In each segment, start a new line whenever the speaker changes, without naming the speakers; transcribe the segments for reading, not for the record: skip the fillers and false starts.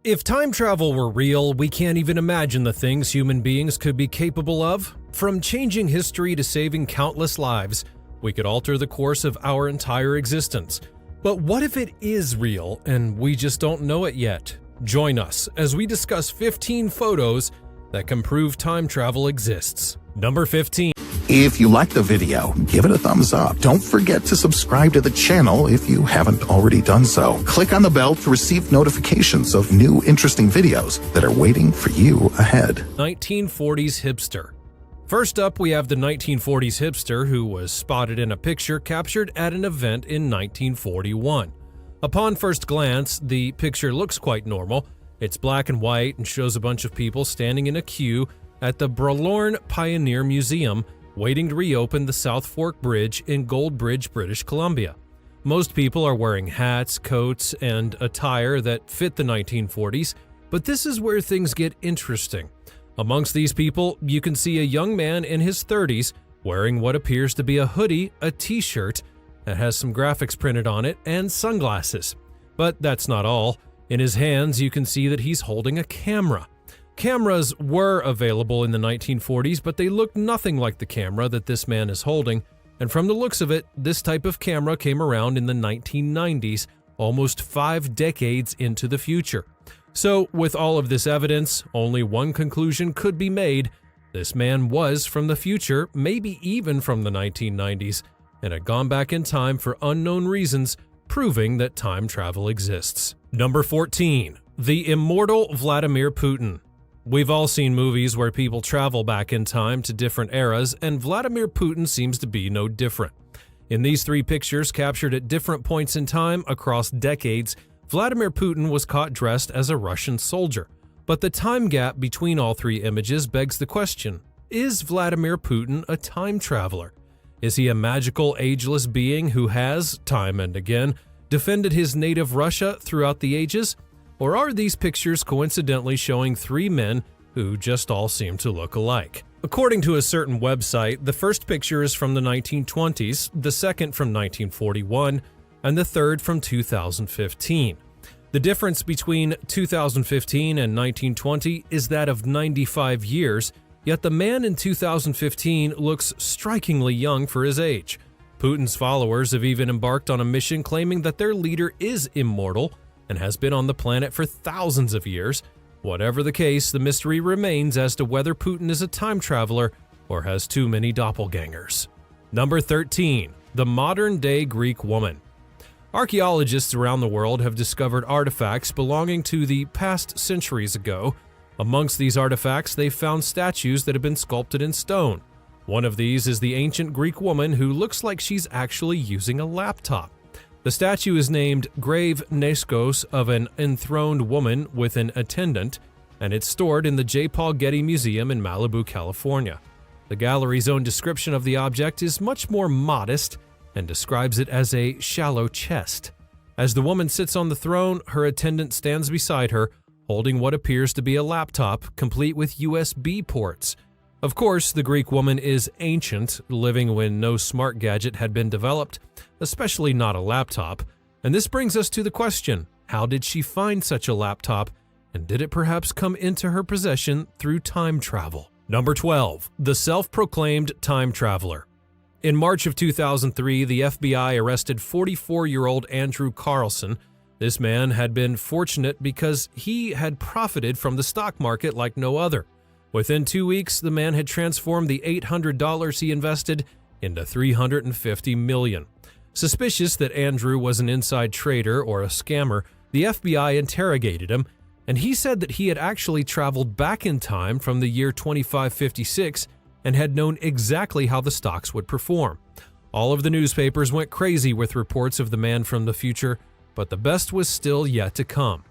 If time travel were real, we can't even imagine the things human beings could be capable of. From changing history to saving countless lives, we could alter the course of our entire existence. But what if it is real and we just don't know it yet? Join us as we discuss 15 photos that can prove time travel exists. Number 15.
If you liked the video, give it a thumbs up. Don't forget to subscribe to the channel if you haven't already done so. Click on the bell to receive notifications of new interesting videos that are waiting for you ahead.
1940s hipster. First up, we have the 1940s hipster who was spotted in a picture captured at an event in 1941. Upon first glance, the picture looks quite normal. It's black and white and shows a bunch of people standing in a queue at the Bralorne Pioneer Museum, waiting to reopen the South Fork Bridge in Goldbridge, British Columbia. Most people are wearing hats, coats, and attire that fit the 1940s, but this is where things get interesting. Amongst these people, you can see a young man in his 30s wearing what appears to be a hoodie, a t-shirt that has some graphics printed on it, and sunglasses. But that's not all. In his hands, you can see that he's holding a camera. Cameras were available in the 1940s, but they looked nothing like the camera that this man is holding, and from the looks of it, this type of camera came around in the 1990s, almost 5 decades into the future. So, with all of this evidence, only one conclusion could be made: this man was from the future, maybe even from the 1990s, and had gone back in time for unknown reasons, proving that time travel exists. Number 14. The immortal Vladimir Putin. We've all seen movies where people travel back in time to different eras, and Vladimir Putin seems to be no different. In these 3 pictures captured at different points in time across decades, Vladimir Putin was caught dressed as a Russian soldier. But the time gap between all 3 images begs the question: is Vladimir Putin a time traveler? Is he a magical, ageless being who has, time and again, defended his native Russia throughout the ages? Or are these pictures coincidentally showing 3 men who just all seem to look alike? According to a certain website, the first picture is from the 1920s, the second from 1941, and the third from 2015. The difference between 2015 and 1920 is that of 95 years, yet the man in 2015 looks strikingly young for his age. Putin's followers have even embarked on a mission claiming that their leader is immortal and has been on the planet for thousands of years. Whatever the case, the mystery remains as to whether Putin is a time traveler or has too many doppelgangers. Number 13. The modern-day Greek woman. Archaeologists around the world have discovered artifacts belonging to the past centuries ago. Amongst these artifacts, they've found statues that have been sculpted in stone. One of these is the ancient Greek woman who looks like she's actually using a laptop. The statue is named Grave Nescos of an enthroned woman with an attendant, and it's stored in the J. Paul Getty Museum in Malibu, California. The gallery's own description of the object is much more modest and describes it as a shallow chest. As the woman sits on the throne, her attendant stands beside her, holding what appears to be a laptop, complete with USB ports. Of course, the Greek woman is ancient, living when no smart gadget had been developed, especially not a laptop. And this brings us to the question: how did she find such a laptop, and did it perhaps come into her possession through time travel? Number 12. The self-proclaimed time traveler. In March of 2003, the FBI arrested 44-year-old Andrew Carlson. This man had been fortunate because he had profited from the stock market like no other. Within 2 weeks, the man had transformed the $800 he invested into $350 million. Suspicious that Andrew was an inside trader or a scammer, the FBI interrogated him, and he said that he had actually traveled back in time from the year 2556 and had known exactly how the stocks would perform. All of the newspapers went crazy with reports of the man from the future, but the best was still yet to come.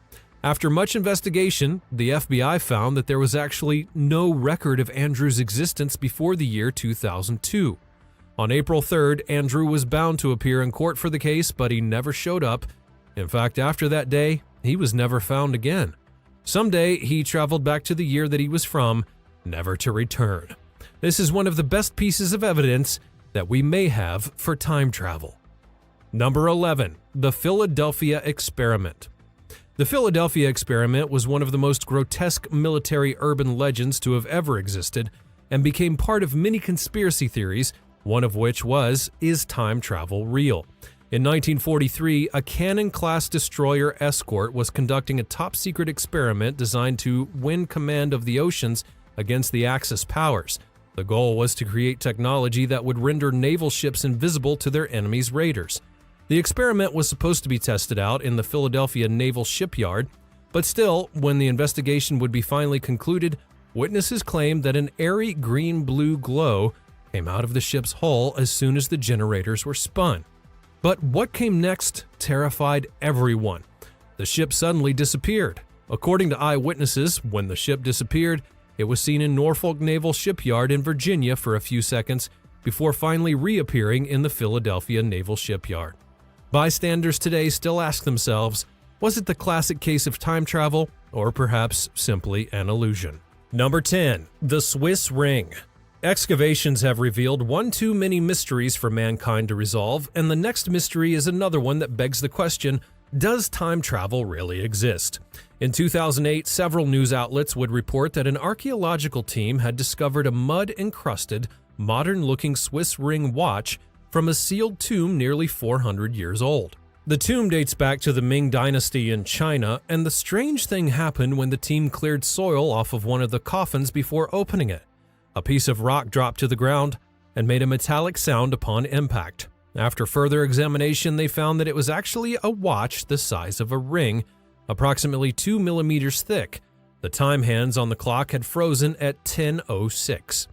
After much investigation, the FBI found that there was actually no record of Andrew's existence before the year 2002. On April 3rd, Andrew was bound to appear in court for the case, but he never showed up. In fact, after that day, he was never found again. Someday, he traveled back to the year that he was from, never to return. This is one of the best pieces of evidence that we may have for time travel. Number 11. The Philadelphia Experiment. The Philadelphia experiment was one of the most grotesque military urban legends to have ever existed and became part of many conspiracy theories, one of which was, is time travel real? In 1943, a Cannon-class destroyer escort was conducting a top-secret experiment designed to win command of the oceans against the Axis powers. The goal was to create technology that would render naval ships invisible to their enemies' raiders. The experiment was supposed to be tested out in the Philadelphia Naval Shipyard, but still, when the investigation would be finally concluded, witnesses claimed that an airy green-blue glow came out of the ship's hull as soon as the generators were spun. But what came next terrified everyone. The ship suddenly disappeared. According to eyewitnesses, when the ship disappeared, it was seen in Norfolk Naval Shipyard in Virginia for a few seconds before finally reappearing in the Philadelphia Naval Shipyard. Bystanders today still ask themselves, was it the classic case of time travel, or perhaps simply an illusion? Number 10. The Swiss Ring. Excavations have revealed one too many mysteries for mankind to resolve, and the next mystery is another one that begs the question, does time travel really exist? In 2008, several news outlets would report that an archaeological team had discovered a mud-encrusted, modern-looking Swiss ring watch from a sealed tomb nearly 400 years old. The tomb dates back to the Ming Dynasty in China, and the strange thing happened when the team cleared soil off of one of the coffins before opening it. A piece of rock dropped to the ground and made a metallic sound upon impact. After further examination, they found that it was actually a watch the size of a ring, approximately 2 millimeters thick. The time hands on the clock had frozen at 10:06.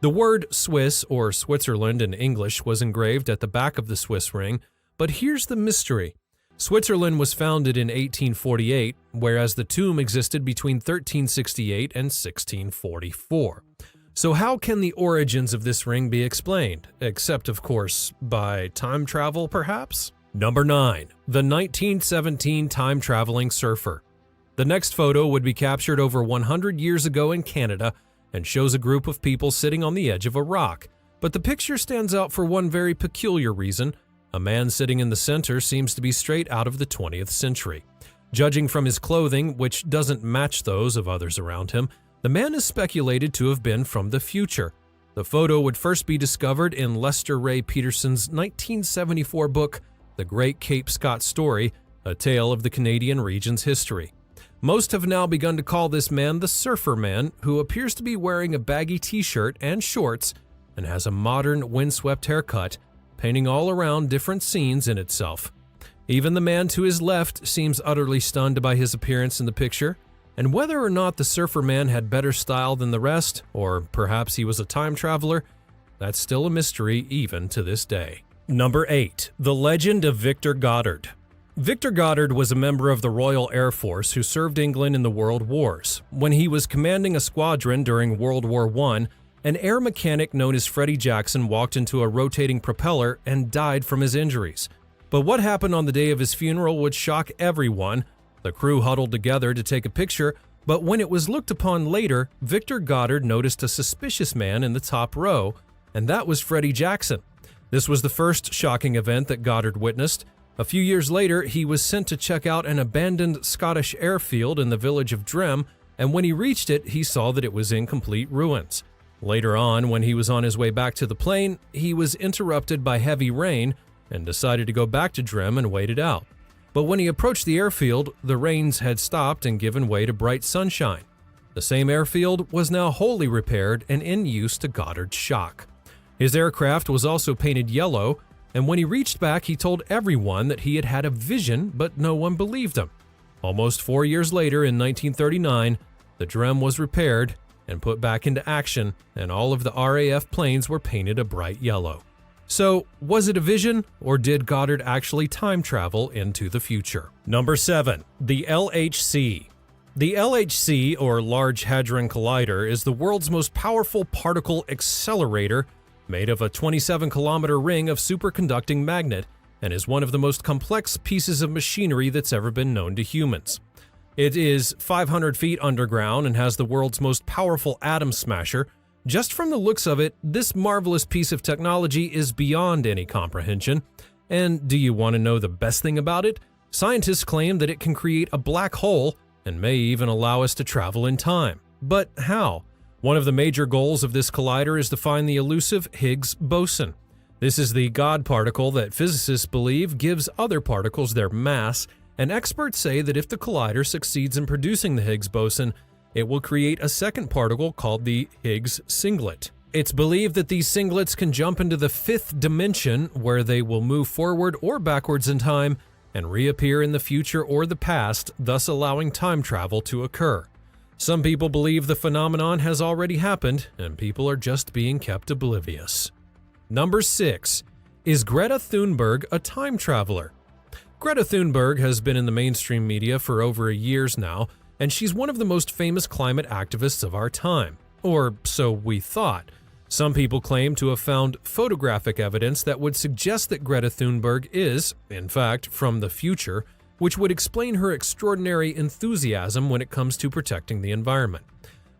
The word Swiss, or Switzerland in English, was engraved at the back of the Swiss ring, but here's the mystery. Switzerland was founded in 1848, whereas the tomb existed between 1368 and 1644. So how can the origins of this ring be explained? Except, of course, by time travel, perhaps? Number 9. The 1917 time-traveling surfer. The next photo would be captured over 100 years ago in Canada and shows a group of people sitting on the edge of a rock. But the picture stands out for one very peculiar reason. A man sitting in the center seems to be straight out of the 20th century. Judging from his clothing, which doesn't match those of others around him, the man is speculated to have been from the future. The photo would first be discovered in Lester Ray Peterson's 1974 book, The Great Cape Scott Story, a tale of the Canadian region's history. Most have now begun to call this man the Surfer Man, who appears to be wearing a baggy t-shirt and shorts and has a modern windswept haircut, painting all around different scenes in itself. Even the man to his left seems utterly stunned by his appearance in the picture. And whether or not the Surfer Man had better style than the rest, or perhaps he was a time traveler, that's still a mystery even to this day. Number 8. The Legend of Victor Goddard. Victor Goddard was a member of the Royal Air Force who served England in the World Wars. When he was commanding a squadron during World War I, an air mechanic known as Freddie Jackson walked into a rotating propeller and died from his injuries. But what happened on the day of his funeral would shock everyone. The crew huddled together to take a picture, but when it was looked upon later, Victor Goddard noticed a suspicious man in the top row, and that was Freddie Jackson. This was the first shocking event that Goddard witnessed. A few years later, he was sent to check out an abandoned Scottish airfield in the village of Drem, and when he reached it, he saw that it was in complete ruins. Later on, when he was on his way back to the plane, he was interrupted by heavy rain and decided to go back to Drem and wait it out. But when he approached the airfield, the rains had stopped and given way to bright sunshine. The same airfield was now wholly repaired and in use to Goddard's shock. His aircraft was also painted yellow, and when he reached back, he told everyone that he had had a vision, but no one believed him. Almost 4 years later, in 1939, the Drem was repaired and put back into action, and all of the RAF planes were painted a bright yellow. So, was it a vision, or did Goddard actually time travel into the future? Number 7. The LHC. The LHC, or Large Hadron Collider, is the world's most powerful particle accelerator made of a 27-kilometer ring of superconducting magnet and is one of the most complex pieces of machinery that's ever been known to humans. It is 500 feet underground and has the world's most powerful atom smasher. Just from the looks of it, this marvelous piece of technology is beyond any comprehension. And do you want to know the best thing about it? Scientists claim that it can create a black hole and may even allow us to travel in time. But how? One of the major goals of this collider is to find the elusive Higgs boson. This is the God particle that physicists believe gives other particles their mass, and experts say that if the collider succeeds in producing the Higgs boson, it will create a second particle called the Higgs singlet. It's believed that these singlets can jump into the fifth dimension, where they will move forward or backwards in time and reappear in the future or the past, thus allowing time travel to occur. Some people believe the phenomenon has already happened, and people are just being kept oblivious. Number 6. Is Greta Thunberg a time traveler? Greta Thunberg has been in the mainstream media for over years now, and she's one of the most famous climate activists of our time. Or so we thought. Some people claim to have found photographic evidence that would suggest that Greta Thunberg is, in fact, from the future, which would explain her extraordinary enthusiasm when it comes to protecting the environment.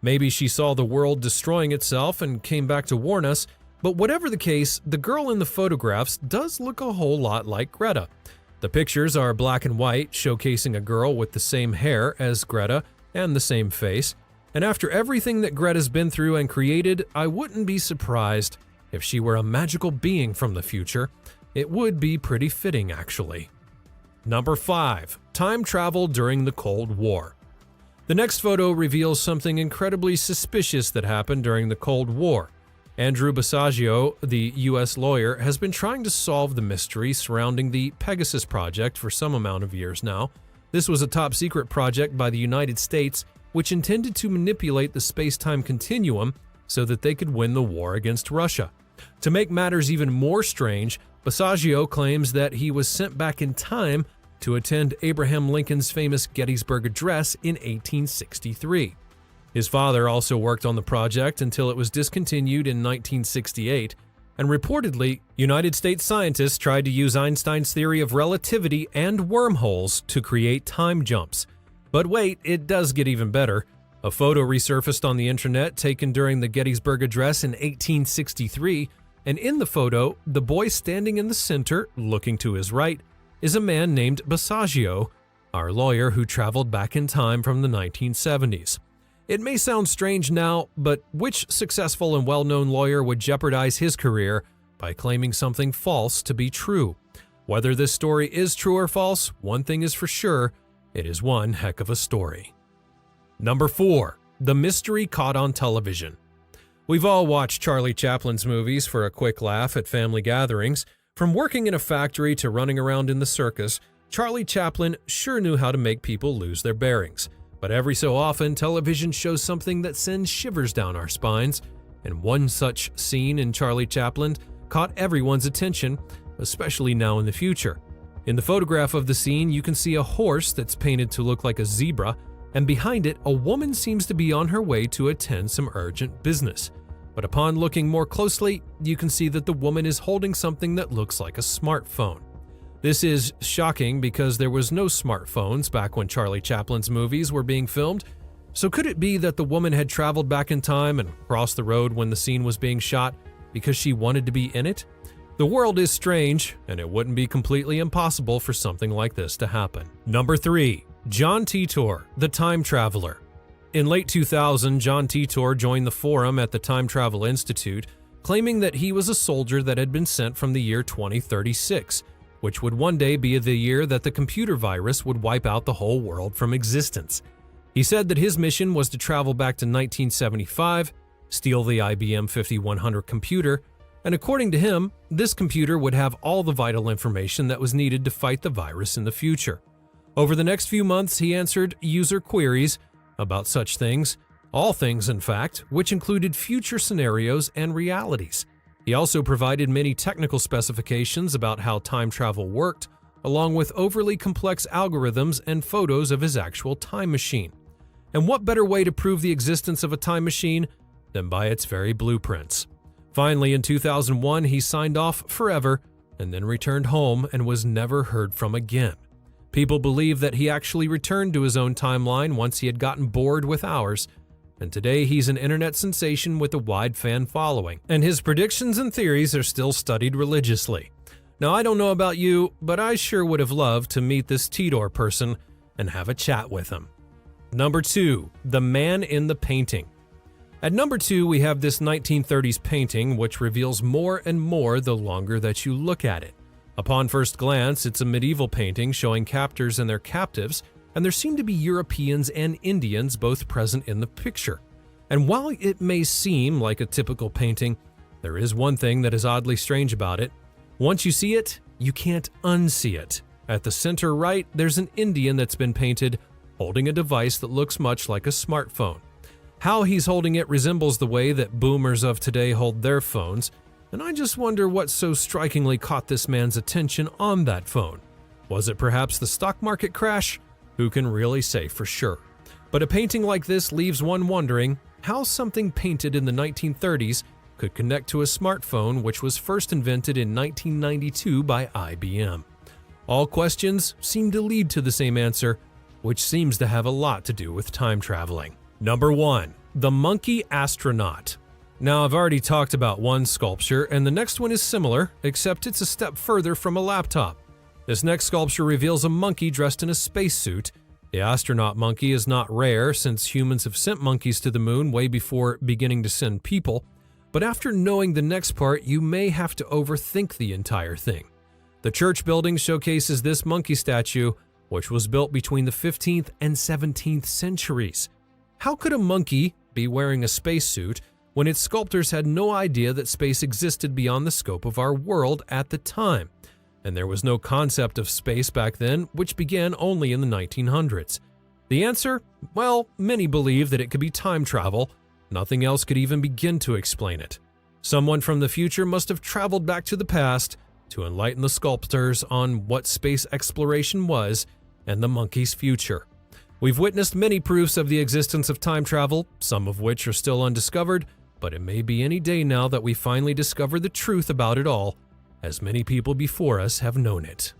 Maybe she saw the world destroying itself and came back to warn us, but whatever the case, the girl in the photographs does look a whole lot like Greta. The pictures are black and white, showcasing a girl with the same hair as Greta and the same face. And after everything that Greta's been through and created, I wouldn't be surprised if she were a magical being from the future. It would be pretty fitting, actually. Number 5. Time travel during the Cold War. The next photo reveals something incredibly suspicious that happened during the Cold War. Andrew Basiago, the U.S. lawyer, has been trying to solve the mystery surrounding the Pegasus project for some amount of years now. This was a top-secret project by the United States which intended to manipulate the space-time continuum so that they could win the war against Russia. To make matters even more strange, Basiago claims that he was sent back in time to attend Abraham Lincoln's famous Gettysburg Address in 1863. His father also worked on the project until it was discontinued in 1968, and reportedly, United States scientists tried to use Einstein's theory of relativity and wormholes to create time jumps. But wait, it does get even better. A photo resurfaced on the internet taken during the Gettysburg Address in 1863, and in the photo, the boy standing in the center, looking to his right, is a man named Basiago, our lawyer who traveled back in time from the 1970s. It may sound strange now, but which successful and well-known lawyer would jeopardize his career by claiming something false to be true? Whether this story is true or false, one thing is for sure: it is one heck of a story. Number 4. The mystery caught on television. We've all watched Charlie Chaplin's movies for a quick laugh at family gatherings. From working in a factory to running around in the circus, Charlie Chaplin sure knew how to make people lose their bearings. But every so often, television shows something that sends shivers down our spines, and one such scene in Charlie Chaplin caught everyone's attention, especially now in the future. In the photograph of the scene, you can see a horse that's painted to look like a zebra, and behind it, a woman seems to be on her way to attend some urgent business. But upon looking more closely, you can see that the woman is holding something that looks like a smartphone. This is shocking because there was no smartphones back when Charlie Chaplin's movies were being filmed. So could it be that the woman had traveled back in time and crossed the road when the scene was being shot because she wanted to be in it? The world is strange, and it wouldn't be completely impossible for something like this to happen. Number 3. John Titor, the Time Traveler. In late 2000, John Titor joined the forum at the Time Travel Institute, claiming that he was a soldier that had been sent from the year 2036, which would one day be the year that the computer virus would wipe out the whole world from existence. He said that his mission was to travel back to 1975, steal the IBM 5100 computer, and according to him, this computer would have all the vital information that was needed to fight the virus in the future. Over the next few months, he answered user queries about such things, all things in fact, which included future scenarios and realities. He also provided many technical specifications about how time travel worked, along with overly complex algorithms and photos of his actual time machine. And what better way to prove the existence of a time machine than by its very blueprints? Finally, in 2001, he signed off forever and then returned home and was never heard from again. People believe that he actually returned to his own timeline once he had gotten bored with ours, and today he's an internet sensation with a wide fan following, and his predictions and theories are still studied religiously. Now, I don't know about you, but I sure would have loved to meet this Tidor person and have a chat with him. Number 2. The Man in the Painting. At number 2, we have this 1930s painting, which reveals more and more the longer that you look at it. Upon first glance, it's a medieval painting showing captors and their captives, and there seem to be Europeans and Indians both present in the picture. And while it may seem like a typical painting, there is one thing that is oddly strange about it. Once you see it, you can't unsee it. At the center right, there's an Indian that's been painted holding a device that looks much like a smartphone. How he's holding it resembles the way that boomers of today hold their phones, and I just wonder what so strikingly caught this man's attention on that phone. Was it perhaps the stock market crash? Who can really say for sure? But a painting like this leaves one wondering how something painted in the 1930s could connect to a smartphone which was first invented in 1992 by IBM. All questions seem to lead to the same answer, which seems to have a lot to do with time traveling. Number 1. The Monkey Astronaut. Now, I've already talked about one sculpture, and the next one is similar, except it's a step further from a laptop. This next sculpture reveals a monkey dressed in a spacesuit. The astronaut monkey is not rare, since humans have sent monkeys to the moon way before beginning to send people. But after knowing the next part, you may have to overthink the entire thing. The church building showcases this monkey statue, which was built between the 15th and 17th centuries. How could a monkey be wearing a spacesuit when its sculptors had no idea that space existed beyond the scope of our world at the time? And there was no concept of space back then, which began only in the 1900s. The answer? Well, many believe that it could be time travel. Nothing else could even begin to explain it. Someone from the future must have traveled back to the past to enlighten the sculptors on what space exploration was and the monkey's future. We've witnessed many proofs of the existence of time travel, some of which are still undiscovered, but it may be any day now that we finally discover the truth about it all, as many people before us have known it.